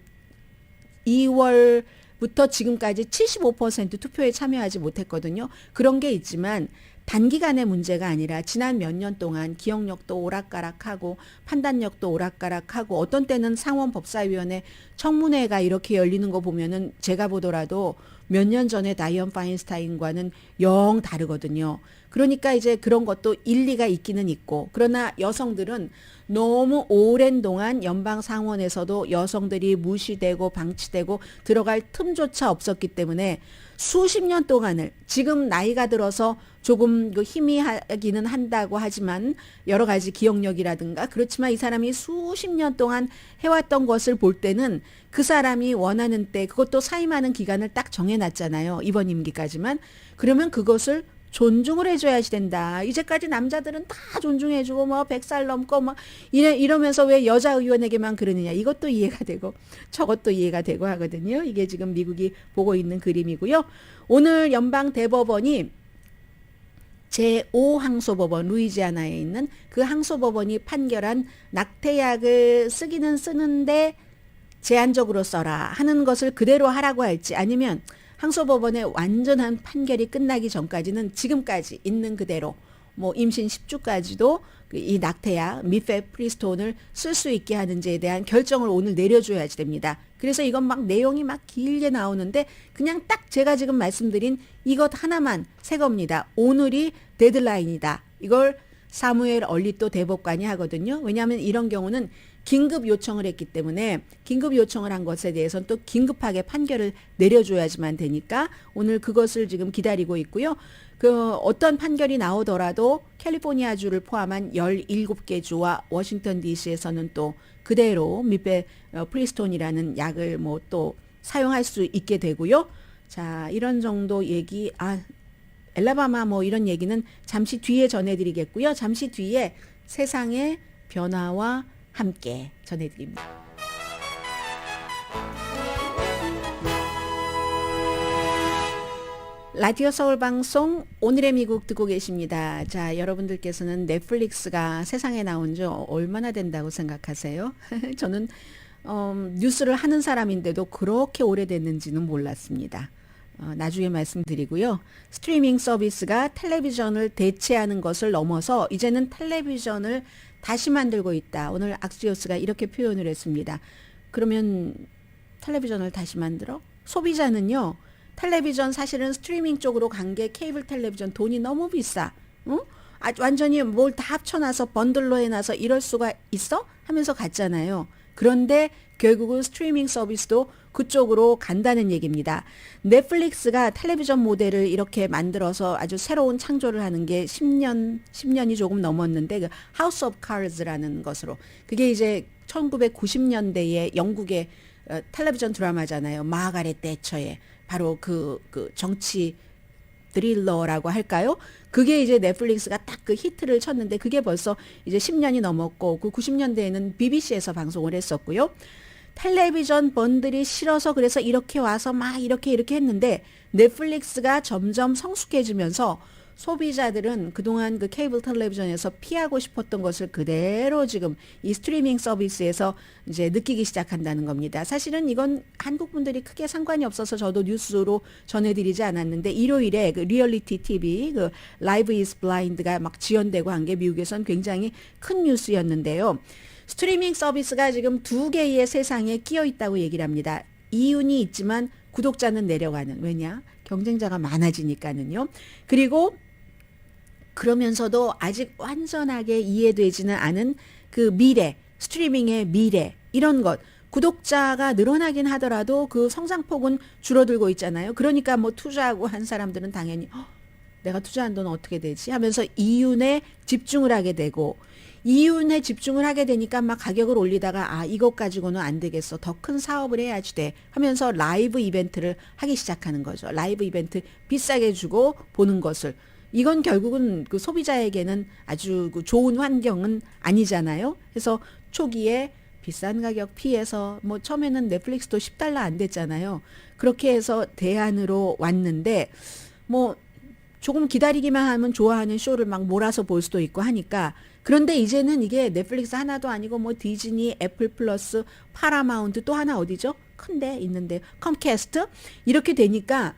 2월부터 지금까지 75% 투표에 참여하지 못했거든요. 그런 게 있지만 단기간의 문제가 아니라 지난 몇 년 동안 기억력도 오락가락하고 판단력도 오락가락하고 어떤 때는 상원법사위원회 청문회가 이렇게 열리는 거 보면은 제가 보더라도 몇 년 전에 다이언 파인스타인과는 영 다르거든요. 그러니까 이제 그런 것도 일리가 있기는 있고 그러나 여성들은 너무 오랜 동안 연방 상원에서도 여성들이 무시되고 방치되고 들어갈 틈조차 없었기 때문에 수십 년 동안을 지금 나이가 들어서 조금 그 희미하기는 한다고 하지만 여러 가지 기억력이라든가 그렇지만 이 사람이 수십 년 동안 해왔던 것을 볼 때는 그 사람이 원하는 때 그것도 사임하는 기간을 딱 정해놨잖아요. 이번 임기까지만. 그러면 그것을 존중을 해줘야지 된다. 이제까지 남자들은 다 존중해주고 뭐 100살 넘고 뭐 이러면서 왜 여자 의원에게만 그러느냐. 이것도 이해가 되고 저것도 이해가 되고 하거든요. 이게 지금 미국이 보고 있는 그림이고요. 오늘 연방 대법원이 제5항소법원 루이지아나에 있는 그 항소법원이 판결한 낙태약을 쓰기는 쓰는데 제한적으로 써라 하는 것을 그대로 하라고 할지 아니면 항소법원의 완전한 판결이 끝나기 전까지는 지금까지 있는 그대로 뭐 임신 10주까지도 이 낙태약 미페프리스톤을 쓸 수 있게 하는지에 대한 결정을 오늘 내려줘야지 됩니다. 그래서 이건 막 내용이 막 길게 나오는데 그냥 딱 제가 지금 말씀드린 이것 하나만 새 겁니다. 오늘이 데드라인이다. 이걸 사무엘 얼리또 대법관이 하거든요. 왜냐하면 이런 경우는 긴급 요청을 했기 때문에 긴급 요청을 한 것에 대해서는 또 긴급하게 판결을 내려줘야지만 되니까 오늘 그것을 지금 기다리고 있고요. 그 어떤 판결이 나오더라도 캘리포니아주를 포함한 17개 주와 워싱턴 DC에서는 또 그대로 미페프리스톤이라는 약을 뭐 또 사용할 수 있게 되고요. 자, 이런 정도 얘기 엘라바마 뭐 이런 얘기는 잠시 뒤에 전해드리겠고요. 잠시 뒤에 세상의 변화와 함께 전해드립니다. 라디오 서울 방송 오늘의 미국 듣고 계십니다. 자, 여러분들께서는 넷플릭스가 세상에 나온 지 얼마나 된다고 생각하세요? 저는 뉴스를 하는 사람인데도 그렇게 오래됐는지는 몰랐습니다. 나중에 말씀드리고요. 스트리밍 서비스가 텔레비전을 대체하는 것을 넘어서 이제는 텔레비전을 다시 만들고 있다. 오늘 악시오스가 이렇게 표현을 했습니다. 그러면 텔레비전을 다시 만들어? 소비자는요. 텔레비전 사실은 스트리밍 쪽으로 간 게 케이블 텔레비전 돈이 너무 비싸. 응? 완전히 뭘 다 합쳐놔서 번들로 해놔서 이럴 수가 있어? 하면서 갔잖아요. 그런데 결국은 스트리밍 서비스도 그쪽으로 간다는 얘기입니다. 넷플릭스가 텔레비전 모델을 이렇게 만들어서 아주 새로운 창조를 하는 게 10년이 조금 넘었는데 그 하우스 오브 카드라는 것으로 그게 이제 1990년대에 영국의 텔레비전 드라마잖아요. 마가렛 대처의 바로 그 정치 드릴러라고 할까요? 그게 이제 넷플릭스가 딱 그 히트를 쳤는데 그게 벌써 이제 10년이 넘었고 그 90년대에는 BBC에서 방송을 했었고요. 텔레비전 번들이 싫어서 그래서 이렇게 와서 막 이렇게 했는데 넷플릭스가 점점 성숙해지면서 소비자들은 그동안 그 케이블 텔레비전에서 피하고 싶었던 것을 그대로 지금 이 스트리밍 서비스에서 이제 느끼기 시작한다는 겁니다. 사실은 이건 한국 분들이 크게 상관이 없어서 저도 뉴스로 전해드리지 않았는데 일요일에 그 리얼리티 TV 그 라이브 이즈 블라인드가 막 지연되고 한 게 미국에선 굉장히 큰 뉴스였는데요. 스트리밍 서비스가 지금 두 개의 세상에 끼어 있다고 얘기를 합니다. 이윤이 있지만 구독자는 내려가는. 왜냐? 경쟁자가 많아지니까는요. 그리고 그러면서도 아직 완전하게 이해되지는 않은 그 미래, 스트리밍의 미래 이런 것. 구독자가 늘어나긴 하더라도 그 성장폭은 줄어들고 있잖아요. 그러니까 뭐 투자하고 한 사람들은 당연히 내가 투자한 돈은 어떻게 되지 하면서 이윤에 집중을 하게 되고 이윤에 집중을 하게 되니까 막 가격을 올리다가 아 이것 가지고는 안 되겠어. 더 큰 사업을 해야지 돼 하면서 라이브 이벤트를 하기 시작하는 거죠. 라이브 이벤트 비싸게 주고 보는 것을. 이건 결국은 그 소비자에게는 아주 그 좋은 환경은 아니잖아요. 그래서 초기에 비싼 가격 피해서 뭐 처음에는 넷플릭스도 $10 안 됐잖아요. 그렇게 해서 대안으로 왔는데 뭐 조금 기다리기만 하면 좋아하는 쇼를 막 몰아서 볼 수도 있고 하니까 그런데 이제는 이게 넷플릭스 하나도 아니고 뭐 디즈니, 애플 플러스, 파라마운트 또 하나 어디죠? 큰데 있는데 컴캐스트 이렇게 되니까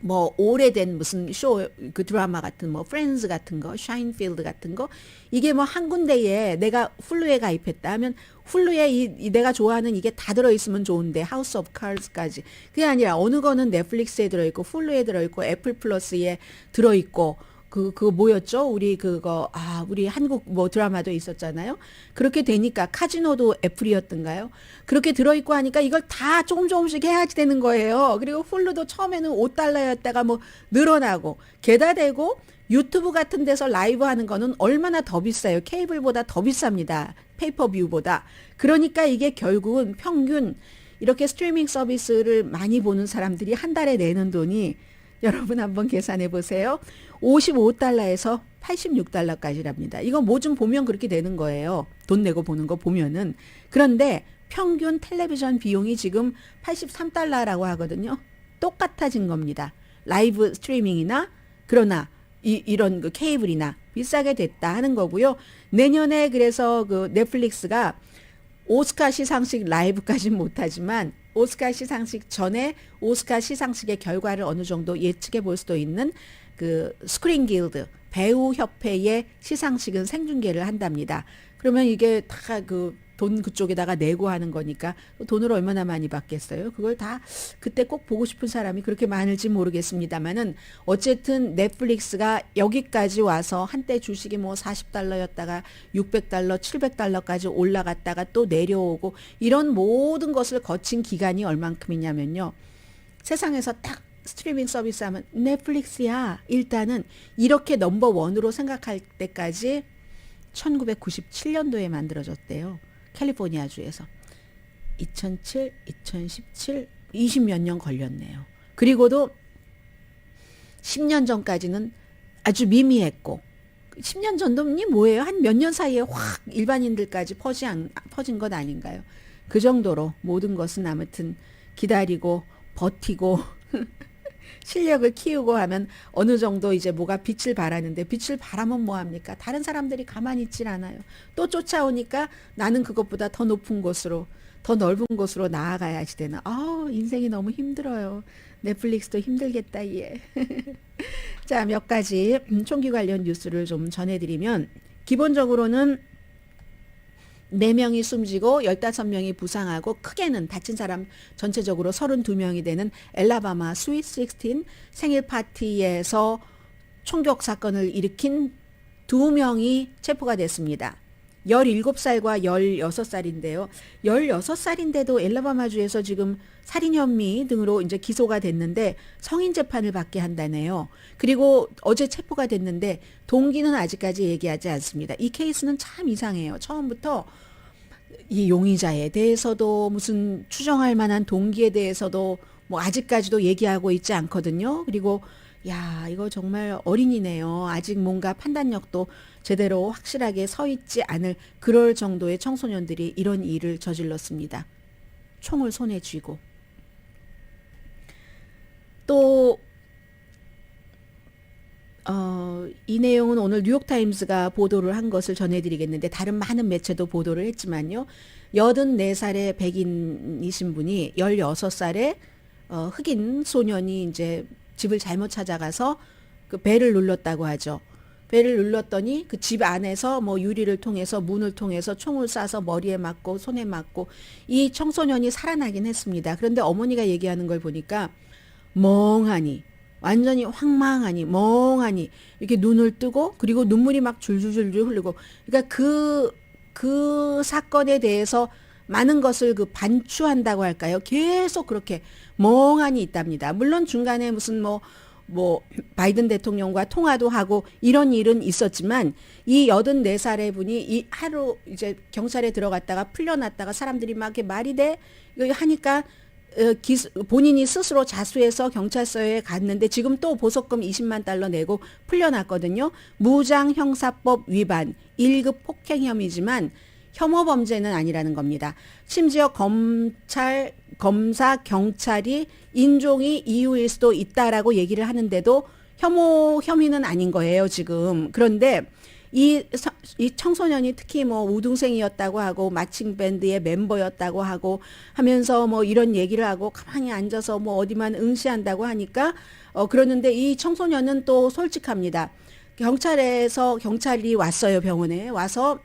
뭐 오래된 무슨 쇼 그 드라마 같은 뭐 프렌즈 같은 거, 샤인필드 같은 거 이게 뭐 한 군데에 내가 훌루에 가입했다 하면 훌루에 이 내가 좋아하는 이게 다 들어 있으면 좋은데 하우스 오브 카드까지 그게 아니라 어느 거는 넷플릭스에 들어 있고 훌루에 들어 있고 애플 플러스에 들어 있고 그거 뭐였죠? 우리 그거 우리 한국 뭐 드라마도 있었잖아요. 그렇게 되니까 카지노도 애플이었던가요? 그렇게 들어있고 하니까 이걸 다 조금씩 해야지 되는 거예요. 그리고 훌루도 처음에는 $5였다가 뭐 늘어나고 게다 대고 유튜브 같은 데서 라이브 하는 거는 얼마나 더 비싸요. 케이블보다 더 비쌉니다. 페이퍼뷰보다. 그러니까 이게 결국은 평균 이렇게 스트리밍 서비스를 많이 보는 사람들이 한 달에 내는 돈이 여러분 한번 계산해 보세요. $55에서 $86까지랍니다. 이거 뭐 좀 보면 그렇게 되는 거예요. 돈 내고 보는 거 보면은. 그런데 평균 텔레비전 비용이 지금 $83라고 하거든요. 똑같아진 겁니다. 라이브 스트리밍이나 그러나 이런 그 케이블이나 비싸게 됐다 하는 거고요. 내년에 그래서 그 넷플릭스가 오스카 시상식 라이브까지는 못하지만 오스카 시상식 전에 오스카 시상식의 결과를 어느 정도 예측해 볼 수도 있는 그 스크린 길드 배우협회의 시상식은 생중계를 한답니다. 그러면 이게 다 그 돈 그쪽에다가 내고 하는 거니까 돈을 얼마나 많이 받겠어요. 그걸 다 그때 꼭 보고 싶은 사람이 그렇게 많을지 모르겠습니다만은 어쨌든 넷플릭스가 여기까지 와서 한때 주식이 뭐 $40였다가 $600, $700까지 올라갔다가 또 내려오고 이런 모든 것을 거친 기간이 얼만큼이냐면요. 세상에서 딱 스트리밍 서비스 하면 넷플릭스야. 일단은 이렇게 넘버원으로 생각할 때까지 1997년도에 만들어졌대요. 캘리포니아주에서. 2007, 2017, 20몇 년 걸렸네요. 그리고도 10년 전까지는 아주 미미했고 10년 전도니 뭐예요? 한 몇 년 사이에 확 일반인들까지 퍼진 것 아닌가요? 그 정도로 모든 것은 아무튼 기다리고 버티고 실력을 키우고 하면 어느 정도 이제 뭐가 빛을 발하는데 빛을 발하면 뭐합니까? 다른 사람들이 가만히 있질 않아요. 또 쫓아오니까 나는 그것보다 더 높은 곳으로 더 넓은 곳으로 나아가야지 되나. 인생이 너무 힘들어요. 넷플릭스도 힘들겠다 예. 자, 몇 가지 총기 관련 뉴스를 좀 전해드리면 기본적으로는 4명이 숨지고 15명이 부상하고 크게는 다친 사람 전체적으로 32명이 되는 엘라바마 스윗 16 생일 파티에서 총격 사건을 일으킨 2명이 체포가 됐습니다. 17살과 16살인데요. 16살인데도 엘라바마주에서 지금 살인 혐의 등으로 이제 기소가 됐는데 성인 재판을 받게 한다네요. 그리고 어제 체포가 됐는데 동기는 아직까지 얘기하지 않습니다. 이 케이스는 참 이상해요. 처음부터 이 용의자에 대해서도 무슨 추정할 만한 동기에 대해서도 뭐 아직까지도 얘기하고 있지 않거든요. 그리고 야, 이거 정말 어린이네요. 아직 뭔가 판단력도 제대로 확실하게 서 있지 않을 그럴 정도의 청소년들이 이런 일을 저질렀습니다. 총을 손에 쥐고. 또 이 내용은 오늘 뉴욕타임스가 보도를 한 것을 전해드리겠는데 다른 많은 매체도 보도를 했지만요. 84살의 백인이신 분이 16살의 흑인 소년이 이제 집을 잘못 찾아가서 그 벨을 눌렀다고 하죠. 벨을 눌렀더니 그 집 안에서 뭐 유리를 통해서 문을 통해서 총을 쏴서 머리에 맞고 손에 맞고 이 청소년이 살아나긴 했습니다. 그런데 어머니가 얘기하는 걸 보니까 멍하니 완전히 황망하니 멍하니 이렇게 눈을 뜨고 그리고 눈물이 막 줄줄줄줄 흐르고 그러니까 그 사건에 대해서 많은 것을 그 반추한다고 할까요? 계속 그렇게 멍하니 있답니다. 물론 중간에 무슨 뭐 뭐 바이든 대통령과 통화도 하고 이런 일은 있었지만 이 84살의 분이 이 하루 이제 경찰에 들어갔다가 풀려났다가 사람들이 막 이렇게 말이 돼 이거 하니까 본인이 스스로 자수해서 경찰서에 갔는데 지금 또 보석금 20만 달러 내고 풀려났거든요. 무장 형사법 위반 1급 폭행 혐의지만 혐오 범죄는 아니라는 겁니다. 심지어 검사, 경찰이 인종이 이유일 수도 있다라고 얘기를 하는데도 혐오 혐의는 아닌 거예요, 지금. 그런데 이 청소년이 특히 뭐 우등생이었다고 하고 마칭 밴드의 멤버였다고 하고 하면서 뭐 이런 얘기를 하고 가만히 앉아서 뭐 어디만 응시한다고 하니까 그러는데 이 청소년은 또 솔직합니다. 경찰이 왔어요, 병원에 와서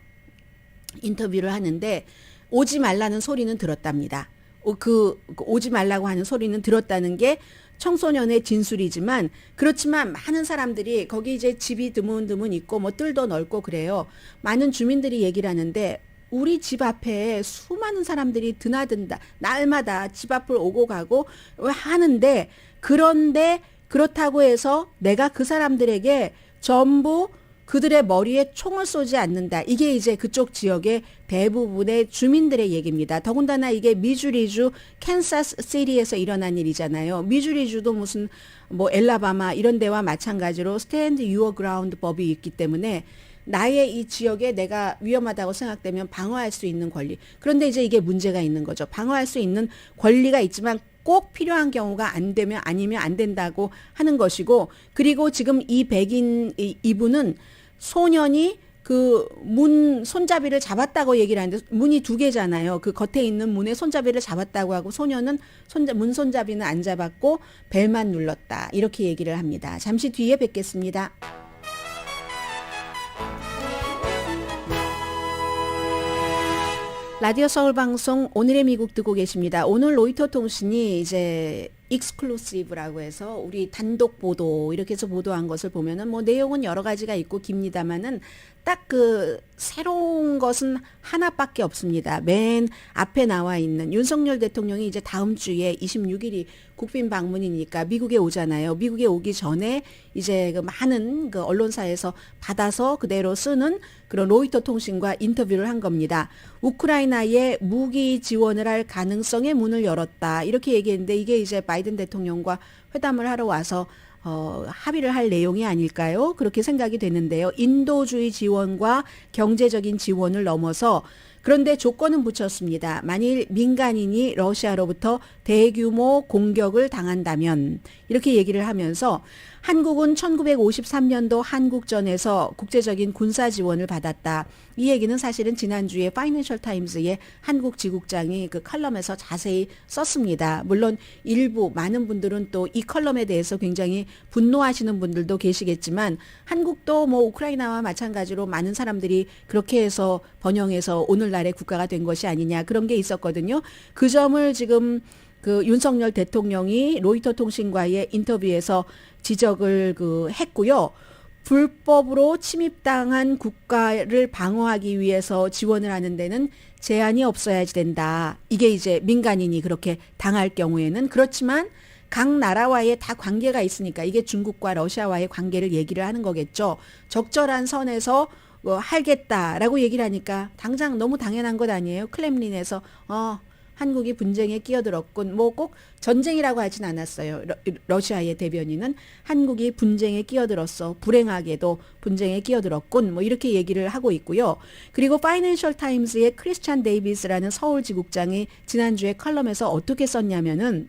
인터뷰를 하는데 오지 말라는 소리는 들었답니다. 오지 말라고 하는 소리는 들었다는 게 청소년의 진술이지만 그렇지만 많은 사람들이 거기 이제 집이 드문드문 있고 뭐 뜰도 넓고 그래요. 많은 주민들이 얘기를 하는데 우리 집 앞에 수많은 사람들이 드나든다. 날마다 집 앞을 오고 가고 하는데 그런데 그렇다고 해서 내가 그 사람들에게 전부 그들의 머리에 총을 쏘지 않는다. 이게 이제 그쪽 지역의 대부분의 주민들의 얘기입니다. 더군다나 이게 미주리주 캔사스 시티에서 일어난 일이잖아요. 미주리주도 무슨 뭐 엘라바마 이런 데와 마찬가지로 스탠드 유어 그라운드 법이 있기 때문에 나의 이 지역에 내가 위험하다고 생각되면 방어할 수 있는 권리. 그런데 이제 이게 문제가 있는 거죠. 방어할 수 있는 권리가 있지만 꼭 필요한 경우가 안 되면 아니면 안 된다고 하는 것이고 그리고 지금 이 백인 이분은 소년이 그 문 손잡이를 잡았다고 얘기를 하는데 문이 두 개잖아요. 그 겉에 있는 문의 손잡이를 잡았다고 하고 소년은 문 손잡이는 안 잡았고 벨만 눌렀다. 이렇게 얘기를 합니다. 잠시 뒤에 뵙겠습니다. 라디오 서울 방송 오늘의 미국 듣고 계십니다. 오늘 로이터 통신이 이제 익스클루시브라고 해서 우리 단독 보도 이렇게 해서 보도한 것을 보면은 뭐 내용은 여러 가지가 있고 깁니다만은 딱 그 새로운 것은 하나밖에 없습니다. 맨 앞에 나와 있는 윤석열 대통령이 이제 다음 주에 26일이 국빈 방문이니까 미국에 오잖아요. 미국에 오기 전에 이제 그 많은 그 언론사에서 받아서 그대로 쓰는 그런 로이터 통신과 인터뷰를 한 겁니다. 우크라이나에 무기 지원을 할 가능성의 문을 열었다. 이렇게 얘기했는데 이게 이제 바이든 대통령과 회담을 하러 와서 합의를 할 내용이 아닐까요? 그렇게 생각이 되는데요. 인도주의 지원과 경제적인 지원을 넘어서 그런데 조건은 붙였습니다. 만일 민간인이 러시아로부터 대규모 공격을 당한다면 이렇게 얘기를 하면서 한국은 1953년도 한국전에서 국제적인 군사 지원을 받았다. 이 얘기는 사실은 지난주에 파이낸셜 타임스의 한국 지국장이 그 칼럼에서 자세히 썼습니다. 물론 일부 많은 분들은 또 이 칼럼에 대해서 굉장히 분노하시는 분들도 계시겠지만 한국도 뭐 우크라이나와 마찬가지로 많은 사람들이 그렇게 해서 번영해서 오늘날의 국가가 된 것이 아니냐 그런 게 있었거든요. 그 점을 지금 그 윤석열 대통령이 로이터 통신과의 인터뷰에서 지적을 했고요. 불법으로 침입당한 국가를 방어하기 위해서 지원을 하는 데는 제한이 없어야지 된다. 이게 이제 민간인이 그렇게 당할 경우에는 그렇지만 각 나라와의 다 관계가 있으니까 이게 중국과 러시아와의 관계를 얘기를 하는 거겠죠. 적절한 선에서 하겠다라고 얘기를 하니까 당장 너무 당연한 것 아니에요. 클렘린에서 한국이 분쟁에 끼어들었군. 뭐 꼭 전쟁이라고 하진 않았어요. 러시아의 대변인은 한국이 분쟁에 끼어들었어. 불행하게도 분쟁에 끼어들었군. 뭐 이렇게 얘기를 하고 있고요. 그리고 파이낸셜 타임스의 크리스찬 데이비스라는 서울 지국장이 지난주에 컬럼에서 어떻게 썼냐면은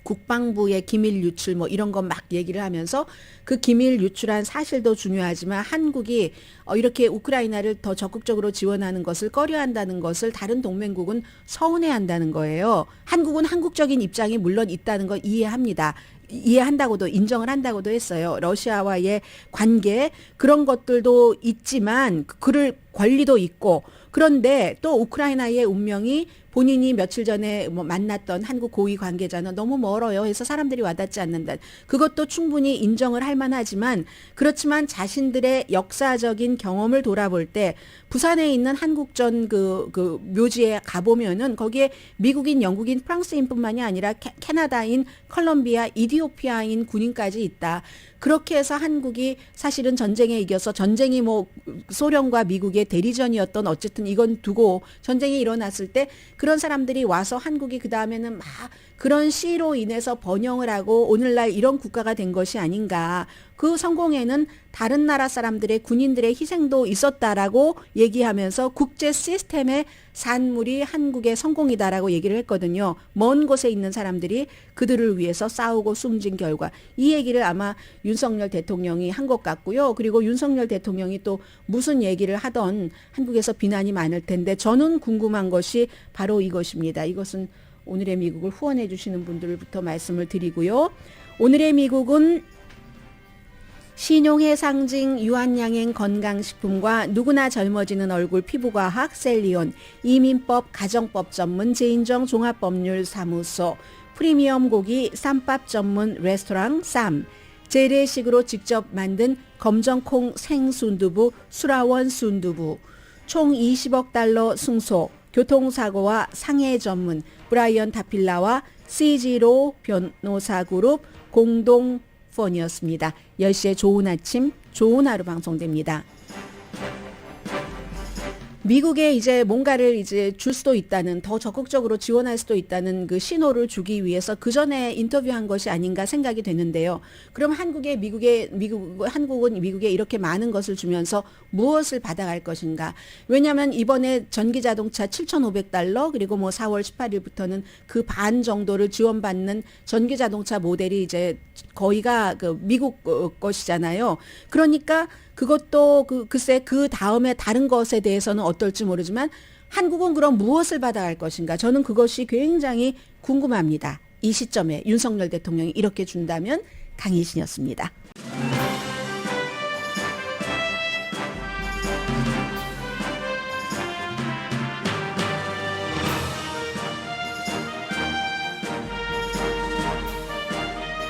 국방부의 기밀 유출 뭐 이런 거 막 얘기를 하면서 그 기밀 유출한 사실도 중요하지만 한국이 이렇게 우크라이나를 더 적극적으로 지원하는 것을 꺼려한다는 것을 다른 동맹국은 서운해한다는 거예요. 한국은 한국적인 입장이 물론 있다는 걸 이해합니다. 이해한다고도 인정을 한다고도 했어요. 러시아와의 관계 그런 것들도 있지만 그럴 권리도 있고 그런데 또 우크라이나의 운명이 본인이 며칠 전에 뭐 만났던 한국 고위 관계자는 너무 멀어요 해서 사람들이 와닿지 않는다. 그것도 충분히 인정을 할 만하지만 그렇지만 자신들의 역사적인 경험을 돌아볼 때 부산에 있는 한국전 그 묘지에 가보면은 거기에 미국인, 영국인, 프랑스인뿐만이 아니라 캐나다인, 컬럼비아, 이디오피아인 군인까지 있다. 그렇게 해서 한국이 사실은 전쟁에 이겨서 전쟁이 뭐 소련과 미국의 대리전이었던 어쨌든 이건 두고 전쟁이 일어났을 때 그런 사람들이 와서 한국이 그 다음에는 막 그런 시로 인해서 번영을 하고 오늘날 이런 국가가 된 것이 아닌가. 그 성공에는 다른 나라 사람들의 군인들의 희생도 있었다라고 얘기하면서 국제 시스템의 산물이 한국의 성공이다라고 얘기를 했거든요. 먼 곳에 있는 사람들이 그들을 위해서 싸우고 숨진 결과. 이 얘기를 아마 윤석열 대통령이 한 것 같고요. 그리고 윤석열 대통령이 또 무슨 얘기를 하던 한국에서 비난이 많을 텐데 저는 궁금한 것이 바로 이것입니다. 이것은 오늘의 미국을 후원해 주시는 분들부터 말씀을 드리고요. 오늘의 미국은 신용의 상징 유한양행 건강식품과 누구나 젊어지는 얼굴 피부과학 셀리온, 이민법 가정법 전문 제인정 종합법률사무소, 프리미엄 고기 쌈밥 전문 레스토랑 쌈, 재래식으로 직접 만든 검정콩 생순두부 수라원 순두부, 총 20억 달러 승소, 교통사고와 상해 전문 브라이언 다필라와 CG로 변호사 그룹 공동 폰이었습니다. 10시에 좋은 아침, 좋은 하루 방송됩니다. 미국에 이제 뭔가를 이제 줄 수도 있다는, 더 적극적으로 지원할 수도 있다는 그 신호를 주기 위해서 그 전에 인터뷰한 것이 아닌가 생각이 되는데요. 그럼 한국은 미국에 이렇게 많은 것을 주면서 무엇을 받아갈 것인가? 왜냐하면 이번에 전기 자동차 7,500달러 그리고 뭐 4월 18일부터는 그 반 정도를 지원받는 전기 자동차 모델이 이제 거의가 그 미국 것이잖아요. 그러니까 그것도 글쎄 그 다음에 다른 것에 대해서는 어떨지 모르지만 한국은 그럼 무엇을 받아갈 것인가? 저는 그것이 굉장히 궁금합니다. 이 시점에 윤석열 대통령이 이렇게 준다면 강희신이었습니다.